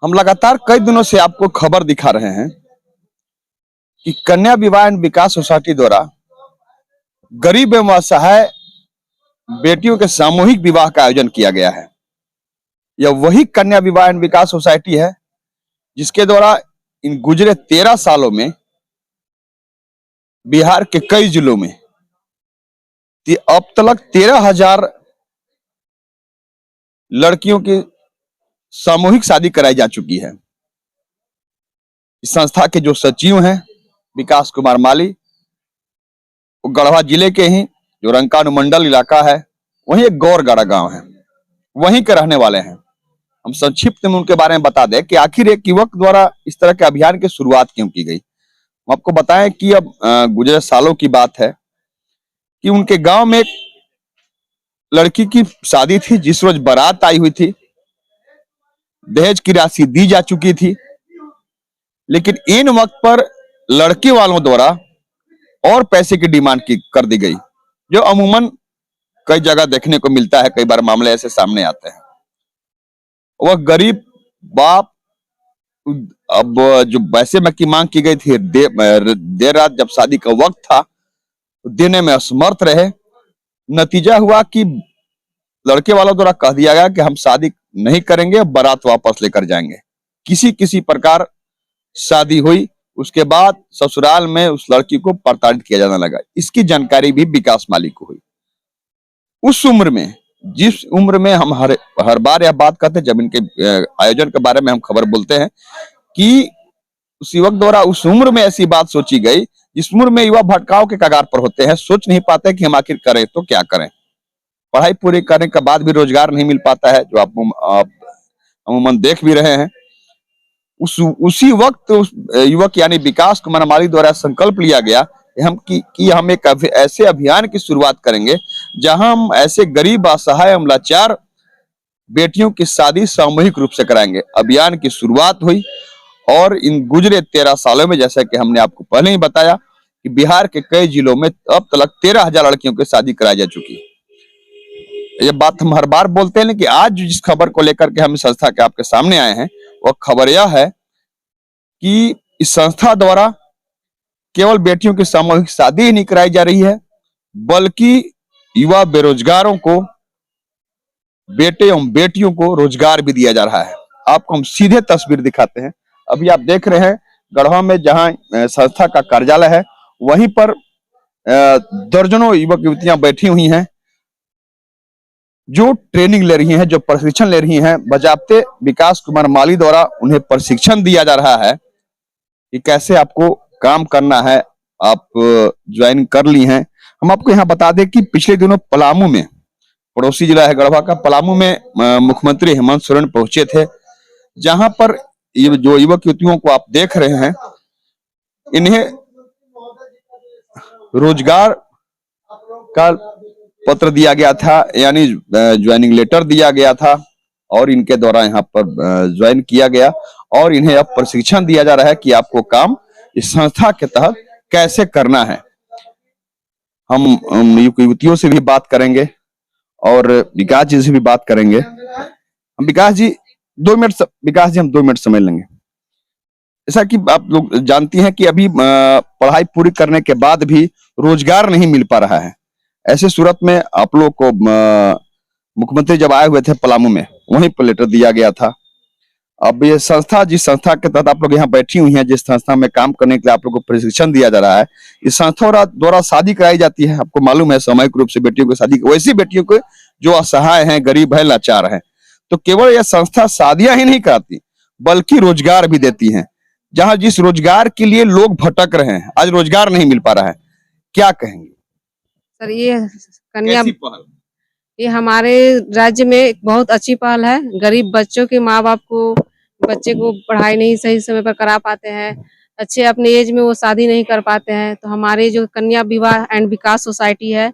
हम लगातार कई दिनों से आपको खबर दिखा रहे हैं कि कन्या विवाह एंड विकास सोसाइटी द्वारा गरीब एवं असहाय बेटियों के सामूहिक विवाह का आयोजन किया गया है। यह वही कन्या विवाह एंड विकास सोसाइटी है जिसके द्वारा इन गुजरे 13 सालों में बिहार के कई जिलों में अब तक 13,000 लड़कियों की सामूहिक शादी कराई जा चुकी है। इस संस्था के जो सचिव हैं विकास कुमार माली, वो गढ़वा जिले के ही जो रंका अनुमंडल इलाका है, वहीं एक गौरगढ़ा गांव है, वहीं के रहने वाले हैं। हम संक्षिप्त में उनके बारे में बता दें कि आखिर एक युवक द्वारा इस तरह के अभियान की शुरुआत क्यों की गई। हम आपको बताएं कि अब गुजरे सालों की बात है कि उनके गांव में एक लड़की की शादी थी, जिस रोज बारात आई हुई थी। दहेज की राशि दी जा चुकी थी, लेकिन इन वक्त पर लड़के वालों द्वारा और पैसे की डिमांड कर दी गई, जो अमूमन कई जगह देखने को मिलता है। कई बार मामले ऐसे सामने आते हैं। वह गरीब बाप अब जो पैसे में की मांग की गई थी, देर रात जब शादी का वक्त था, देने में असमर्थ रहे। नतीजा हुआ कि लड़के वालों द्वारा कह दिया गया कि हम शादी नहीं करेंगे, बारात वापस लेकर जाएंगे। किसी किसी प्रकार शादी हुई, उसके बाद ससुराल में उस लड़की को प्रताड़ित किया जाने लगा। इसकी जानकारी भी विकास माली को हुई। उस उम्र में, जिस उम्र में हम हर बार यह बात करते हैं, जब इनके आयोजन के बारे में हम खबर बोलते हैं कि उस युवक द्वारा उस उम्र में ऐसी बात सोची गई, जिस उम्र में युवा भटकाव के कगार पर होते हैं, सोच नहीं पाते कि हम आखिर करें तो क्या करें। पढ़ाई पूरी करने के बाद भी रोजगार नहीं मिल पाता है, जो आप अमूमन देख भी रहे हैं। उसी वक्त उस युवक यानी विकास कुमार माली द्वारा संकल्प लिया गया कि हम एक ऐसे अभियान की शुरुआत करेंगे जहां हम ऐसे गरीब, असहाय, लाचार बेटियों की शादी सामूहिक रूप से कराएंगे। अभियान की शुरुआत हुई और इन गुजरे 13 सालों में, जैसा कि हमने आपको पहले ही बताया, कि बिहार के कई जिलों में अब तक 13,000 लड़कियों की शादी कराई जा चुकी है। ये बात हम हर बार बोलते हैं, कि आज जिस खबर को लेकर के हम संस्था के आपके सामने आए हैं, वह खबर यह है कि इस संस्था द्वारा केवल बेटियों की सामूहिक शादी ही नहीं कराई जा रही है, बल्कि युवा बेरोजगारों को, बेटे एवं बेटियों को रोजगार भी दिया जा रहा है। आपको हम सीधे तस्वीर दिखाते हैं। अभी आप देख रहे हैं गढ़वा में जहां संस्था का कार्यालय है, वहीं पर दर्जनों युवक युवतियां बैठी हुई हैं, जो ट्रेनिंग ले रही हैं, जो प्रशिक्षण ले रही हैं। बजाबते विकास कुमार माली द्वारा उन्हें प्रशिक्षण दिया जा रहा है कि कैसे आपको काम करना है। आप ज्वाइन कर ली हैं। हम आपको यहाँ बता दें कि पिछले दिनों पलामू में, पड़ोसी जिला है गढ़वा का, पलामू में मुख्यमंत्री हेमंत सोरेन पहुंचे थे, जहां पर ये जो युवक युवतियों को आप देख रहे हैं, इन्हें रोजगार का पत्र दिया गया था, यानी ज्वाइनिंग लेटर दिया गया था, और इनके द्वारा यहाँ पर ज्वाइन किया गया और इन्हें अब प्रशिक्षण दिया जा रहा है कि आपको काम इस संस्था के तहत कैसे करना है। हम युवतियों से भी बात करेंगे और विकास जी से भी बात करेंगे। हम विकास जी 2 मिनट समय लेंगे। ऐसा कि आप लोग जानती हैं कि अभी पढ़ाई पूरी करने के बाद भी रोजगार नहीं मिल पा रहा है। ऐसे सूरत में आप लोग को मुख्यमंत्री जब आए हुए थे पलामू में, वहीं पर लेटर दिया गया था। अब ये संस्था, जिस संस्था के तहत आप लोग यहाँ बैठी हुई हैं, जिस संस्था में काम करने के लिए आप लोग को प्रशिक्षण दिया जा रहा है, इस संस्था द्वारा शादी कराई जाती है। आपको मालूम है सामूहिक रूप से बेटियों की शादी, वैसी बेटियों को जो असहाय हैं, गरीब है, लाचार है। तो केवल यह संस्था शादियां ही नहीं कराती, बल्कि रोजगार भी देती है। जहां जिस रोजगार के लिए लोग भटक रहे हैं, आज रोजगार नहीं मिल पा रहा है, क्या कहेंगे सर? ये कन्या, ये हमारे राज्य में एक बहुत अच्छी पहल है। गरीब बच्चों के माँ बाप को, बच्चे को पढ़ाई नहीं सही समय पर करा पाते हैं, अच्छे अपने एज में वो शादी नहीं कर पाते हैं, तो हमारे जो कन्या विवाह एंड विकास सोसाइटी है,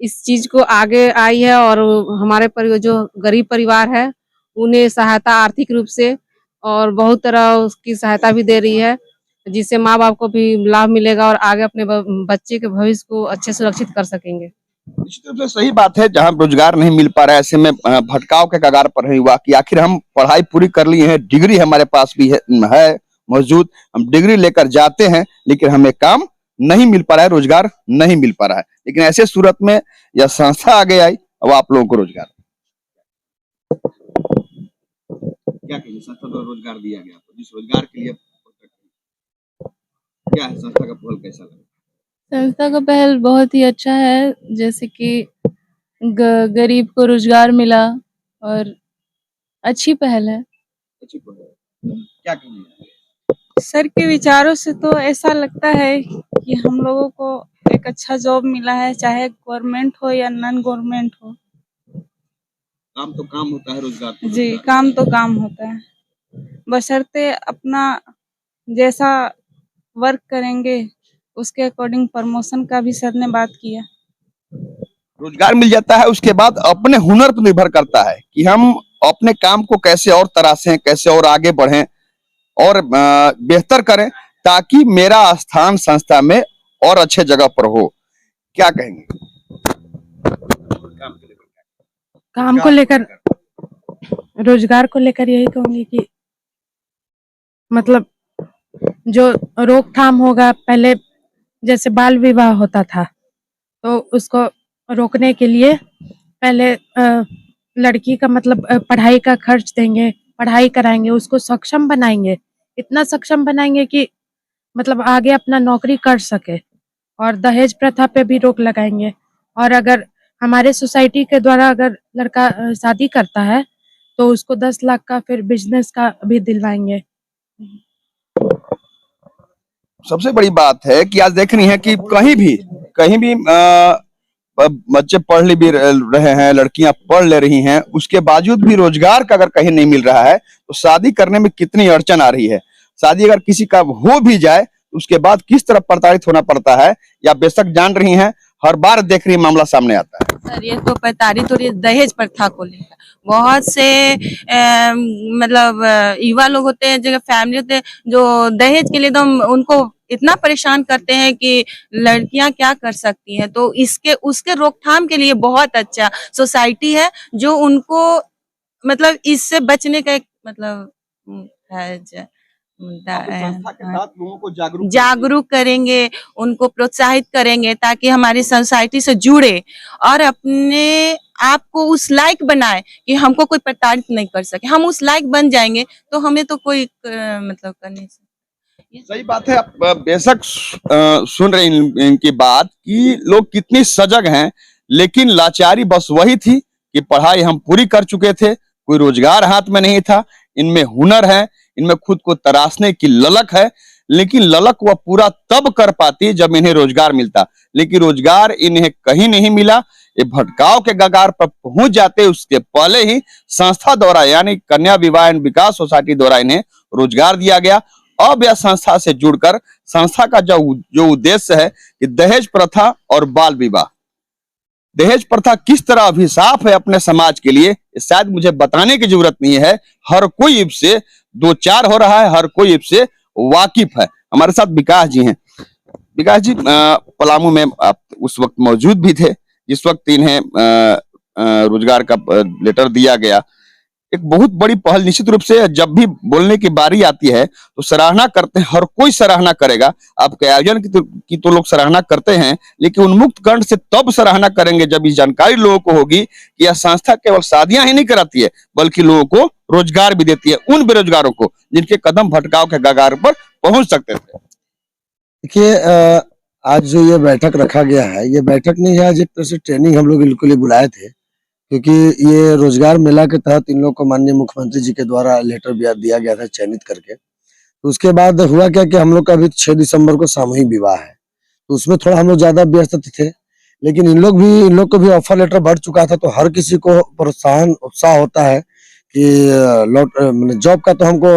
इस चीज को आगे आई है और हमारे जो गरीब परिवार है, उन्हें सहायता आर्थिक रूप से और बहुत तरह उसकी सहायता भी दे रही है, जिससे माँ बाप को भी लाभ मिलेगा और आगे अपने बच्चे के भविष्य को अच्छे सुरक्षित कर सकेंगे। निश्चित रूप से सही बात है। जहां रोजगार नहीं मिल पा रहा है, ऐसे में भटकाव के कगार पर है युवा कि आखिर हम पढ़ाई पूरी कर लिए हैं, डिग्री हमारे पास भी है मौजूद, हम डिग्री लेकर जाते हैं, लेकिन हमें काम नहीं मिल पा रहा है, रोजगार नहीं मिल पा रहा है। लेकिन ऐसे सूरत में यह संस्था आगे आई, अब आप लोगों को रोजगार, क्या कहिए, संस्था द्वारा रोजगार दिया गया आपको, जिस रोजगार के लिए क्या है, संस्था का पहल कैसा लगा? संस्था का पहल बहुत ही अच्छा है, जैसे कि गरीब को रोजगार मिला और अच्छी पहल है। अच्छी पहल है। क्या कहिए? सर के विचारों से तो ऐसा लगता है कि हम लोगों को एक अच्छा जॉब मिला है, चाहे गवर्नमेंट हो या नॉन गवर्नमेंट हो। काम तो काम होता है, रोजगार तो जी, रोजगार। काम तो काम होता है, बशर्ते अपना जैसा वर्क करेंगे उसके अकॉर्डिंग प्रमोशन का भी सर ने बात किया। रोजगार मिल जाता है, उसके बाद अपने हुनर पर निर्भर करता है कि हम अपने काम को कैसे और तराशें, कैसे और आगे बढ़ें और बेहतर करें, ताकि मेरा स्थान संस्था में और अच्छे जगह पर हो। क्या कहेंगे? काम को लेकर, रोजगार को लेकर यही कहूंगी कि मतलब जो रोकथाम होगा, पहले जैसे बाल विवाह होता था तो उसको रोकने के लिए पहले लड़की का मतलब पढ़ाई का खर्च देंगे, पढ़ाई कराएंगे, उसको सक्षम बनाएंगे, इतना सक्षम बनाएंगे कि मतलब आगे अपना नौकरी कर सके, और दहेज प्रथा पे भी रोक लगाएंगे। और अगर हमारे सोसाइटी के द्वारा अगर लड़का शादी करता है तो उसको 10 लाख का फिर बिजनेस का भी दिलवाएंगे। सबसे बड़ी बात है कि आज देख रही हैं कि कहीं भी बच्चे पढ़ भी रहे हैं, लड़कियां पढ़ ले रही हैं, उसके बावजूद भी रोजगार का अगर कहीं नहीं मिल रहा है तो शादी करने में कितनी अड़चन आ रही है। शादी अगर किसी का हो भी जाए तो उसके बाद किस तरह प्रताड़ित होना पड़ता है, या बेशक जान रही हैं, हर बार देख रही मामला सामने आता है। सर ये तो प्रताड़ित हो रही है दहेज प्रथा को लेकर। बहुत से मतलब युवा लोग होते हैं, जो फैमिली होते हैं, जो दहेज के लिए एकदम उनको इतना परेशान करते हैं कि लड़कियां क्या कर सकती हैं। तो इसके उसके रोकथाम के लिए बहुत अच्छा सोसाइटी है, जो उनको मतलब इससे बचने का एक मतलब है मुद्दा है। संस्था के साथ लोगों को जागरूक करेंगे, उनको प्रोत्साहित करेंगे ताकि हमारी सोसाइटी से जुड़े और अपने आप को उस लायक बनाए कि हमको कोई प्रताड़ित नहीं कर सके। हम उस लायक बन जाएंगे तो हमें तो कोई मतलब कर नहीं सकता। सही बात है। आप बेशक सुन रहे इनकी बात कि लोग कितनी सजग हैं, लेकिन लाचारी बस वही थी कि पढ़ाई हम पूरी कर चुके थे, कोई रोजगार हाथ में नहीं था। इनमें हुनर है, इनमें खुद को तराशने की ललक है, लेकिन ललक वह पूरा तब कर पाती जब इन्हें रोजगार मिलता, लेकिन रोजगार इन्हें कहीं नहीं मिला। ये भटकाव के कगार पर पहुंच जाते उसके पहले ही संस्था द्वारा यानी कन्या विवाह एवं विकास सोसाइटी द्वारा इन्हें रोजगार दिया गया। अब यह संस्था से जुड़कर संस्था का जो उद्देश्य है कि दहेज प्रथा और बाल विवाह, दहेज प्रथा किस तरह अभिशाप है अपने समाज के लिए, शायद मुझे बताने की जरूरत नहीं है। हर कोई इससे दो चार हो रहा है, हर कोई इससे वाकिफ है। हमारे साथ विकास जी हैं। विकास जी, पलामू में आप उस वक्त मौजूद भी थे जिस वक्त इन्हें रोजगार का लेटर दिया गया। एक बहुत बड़ी पहल, निश्चित रूप से जब भी बोलने की बारी आती है तो सराहना करते हैं, हर कोई सराहना करेगा। आपके आयोजन की तो लोग सराहना करते हैं, लेकिन उन्मुक्त कंठ से तब सराहना करेंगे जब इस जानकारी लोगों को होगी कि यह संस्था केवल शादियां ही नहीं कराती है, बल्कि लोगों को रोजगार भी देती है, उन बेरोजगारों को जिनके कदम भटकाव के कगार पर पहुंच सकते थे। देखिए, आज जो ये बैठक रखा गया है, ये बैठक नहीं है, आज एक तरह से ट्रेनिंग हम लोग इनके लिए बुलाए थे, क्योंकि ये रोजगार मेला के तहत इन लोग को माननीय मुख्यमंत्री जी के द्वारा लेटर दिया गया था चयनित करके। तो उसके बाद हुआ क्या कि हम लोग का अभी 6 दिसंबर को सामूहिक विवाह है, तो उसमें थोड़ा हम लोग ज्यादा व्यस्त थे, लेकिन इन लोग को भी ऑफर लेटर बढ़ चुका था। तो हर किसी को प्रोत्साहन उत्साह होता है कि जॉब का तो हमको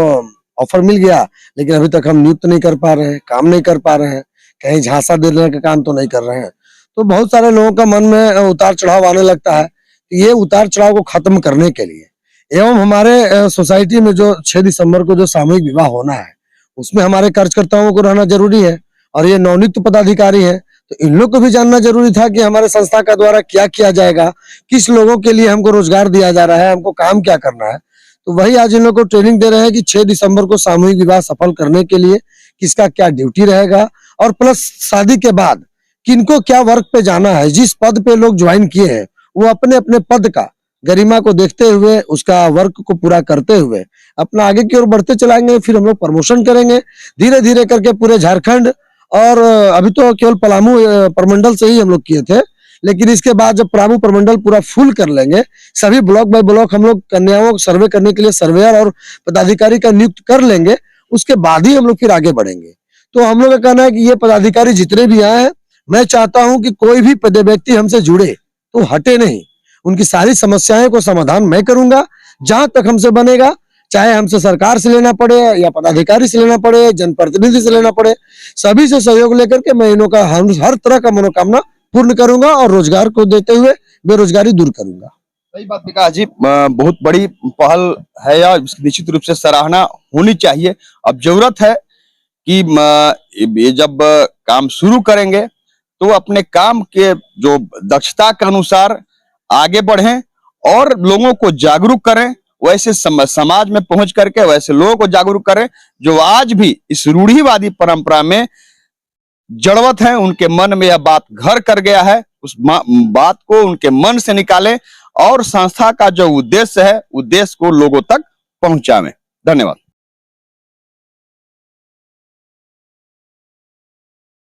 ऑफर मिल गया, लेकिन अभी तक हम नियुक्त नहीं कर पा रहे हैं, काम नहीं कर पा रहे हैं, कहीं झांसा देने का काम तो नहीं कर रहे हैं। तो बहुत सारे लोगों का मन में उतार चढ़ाव आने लगता है। ये उतार चढ़ाव को खत्म करने के लिए एवं हमारे सोसाइटी में जो 6 दिसंबर को जो सामूहिक विवाह होना है, उसमें हमारे कार्यकर्ताओं को रहना जरूरी है, और ये नवनियुक्त पदाधिकारी हैं, तो इन लोग को भी जानना जरूरी था कि हमारे संस्था का द्वारा क्या किया जाएगा, किस लोगों के लिए हमको रोजगार दिया जा रहा है, हमको काम क्या करना है। तो वही आज इन लोगों को ट्रेनिंग दे रहे हैं कि 6 दिसंबर को सामूहिक विवाह सफल करने के लिए किसका क्या ड्यूटी रहेगा, और प्लस शादी के बाद किनको क्या वर्क पे जाना है। जिस पद पे लोग ज्वाइन किए हैं वो अपने अपने पद का गरिमा को देखते हुए, उसका वर्क को पूरा करते हुए अपना आगे की ओर बढ़ते चलाएंगे। फिर हम लोग प्रमोशन करेंगे धीरे धीरे करके पूरे झारखंड, और अभी तो केवल पलामू प्रमंडल से ही हम लोग किए थे, लेकिन इसके बाद जब पलामू प्रमंडल पूरा फुल कर लेंगे, सभी ब्लॉक बाय ब्लॉक हम लोग कन्याओं को सर्वे करने के लिए सर्वेयर और पदाधिकारी का नियुक्त कर लेंगे, उसके बाद ही हम लोग फिर आगे बढ़ेंगे। तो हम लोग का कहना है कि ये पदाधिकारी जितने भी आए हैं, मैं चाहता हूं कि कोई भी व्यक्ति हमसे जुड़े तो हटे नहीं, उनकी सारी समस्याएं को समाधान मैं करूंगा। जहां तक हमसे बनेगा, चाहे हमसे सरकार से लेना पड़े या पदाधिकारी से लेना पड़े, जनप्रतिनिधि से लेना पड़े, सभी से सहयोग लेकर के मैं इनों का हर तरह का मनोकामना पूर्ण करूंगा और रोजगार को देते हुए बेरोजगारी दूर करूंगा। सही बात विकास जी, बहुत बड़ी पहल है या निश्चित रूप से सराहना होनी चाहिए। अब जरूरत है कि ये जब काम शुरू करेंगे तो अपने काम के जो दक्षता के अनुसार आगे बढ़ें और लोगों को जागरूक करें, वैसे समाज में पहुंच करके वैसे लोगों को जागरूक करें जो आज भी इस रूढ़िवादी परंपरा में जड़वत है। उनके मन में यह बात घर कर गया है, उस बात को उनके मन से निकालें और संस्था का जो उद्देश्य है, उद्देश्य को लोगों तक पहुंचावें। धन्यवाद।